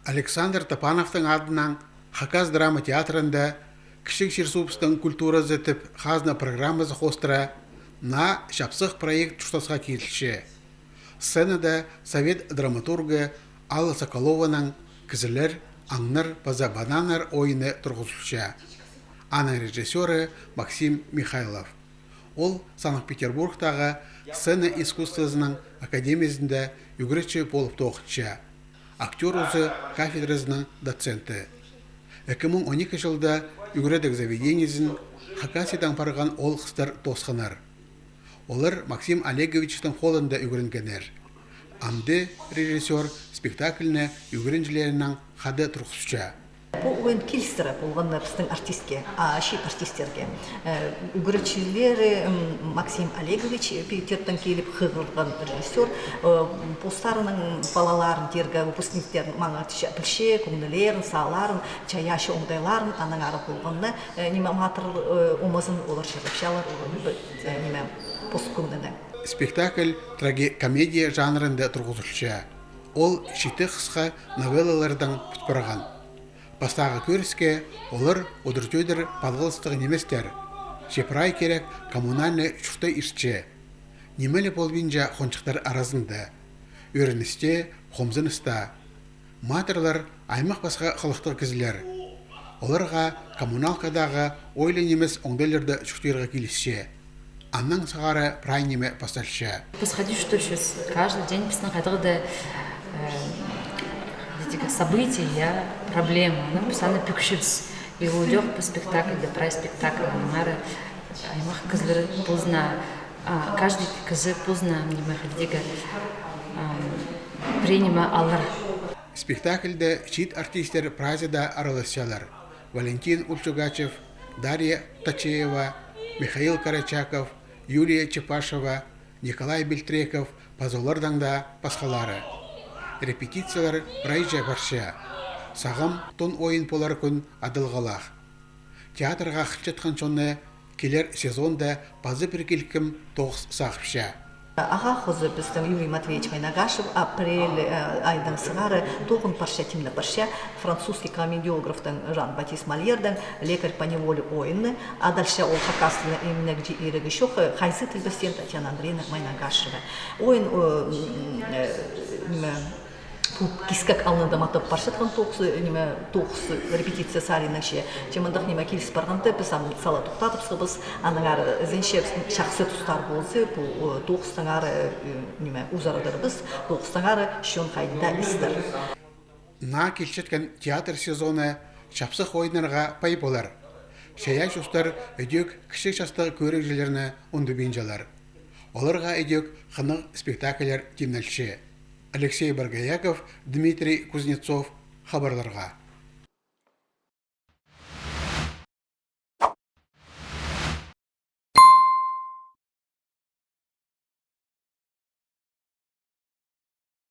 Александр Топановтың адынан Хакас драма театрында кішік Шерсупстың культура зетіп хазна программасы хостыра на шапсық проект чуштасқа келші. Сценада совет драматургы Алла Соколованың кізілер аңнар база бананар ойыны тұрғызылшы. Аның режиссері Максим Михайлов. Ол Санкт-Петербургтағы сцена искусствосының академиясында үгіретші болып тоқытшы. Актер өзі кафедрасының доценті. 2012 жылда үгіредік заведениесін Хакасидан барған ол қыстар тосқанар. Олар Максим Олеговичтің қолында үгіренгенер. Амды режиссер спектакліне үгіренжілерінің қады тұрғызшы. Бұл ойын келістірі болғандар біздің артистке, шет артистерге. Үгіречілері Максим Олегович Питерден келіп қығырған режиссер. Постарының балаларын, дергі выпускниктерін маңа білше, көңілерін, сағаларын, чаяшы оңдайларын аның ары болғанны неме матыр омазын олар шарапшалар неме посткөңдені. Спектакль трагикомедия жанрында тұрғызылшы. Ол шеті қысқа новеллалардан бұтпырған. Бастағы көріске олар одыртөйдір балғылыстығы неместер. Шепрай керек коммунальны шүрті ішче. Немелі болбинжа қончықтар аразында. Өріністе, қомзыныста. Матырлар аймақ басқа қылықтық кізілер. Оларға коммуналкадағы ойлы немес оңдайларды шүрттерға келісше. Анның сағары прай неме постаршы. Происходит, что сейчас каждый день постоянно события, проблемы, она постоянно пикшится. И уйдет по спектаклю, да про спектакль, мара, аймах кызлары поздно, каждый кызы поздно, не махадига, принима алар. Спектакльде чит артистер празида араласялар. Валентин Ульчугачев, Дарья Тачеева, Михаил Карачаков, Юлия Чепашева, Николай Бельтреков, пазолардан да пасхалары. Репетициялар райжа барша. Сағым тон ойын полар күн адылғалақ. Театрға қылчатқан соны келер сезонда базы бір келкім тоғыз сақыпша. Аға қозы біздің Юрий Матвеевич Майнагашев апрель айдың сығары тоғын парша темлі парша французский комедиографтың Жан-Батист Мольердің лекарь по неволе ойыны, а дальше ол Хакасыны именно где ирігі шоқ Хайзы Тілбістен Татьяна Андреевна Майнагашева. Ойын кискак алнында матап паршатқан тоғыз репетиция саринаше. Чемандық неме келіс барғанды біз сала тоқтатып сығыз, аның ары зенше шақсы тұстар болсы, бұл тоғызтың ары ұзарыдыр біз, тоғызтың ары шон қайында істір. На келшеткен театр сезоны шапсық ойынарға пай болар. Шая жустар өдек кішік жастығы көрекжелеріне ұнды бейінжалар. Оларға өдек қынық спектаклер темнелші. Алексей Баргаяков, Дмитрий Кузнецов, хабарларға.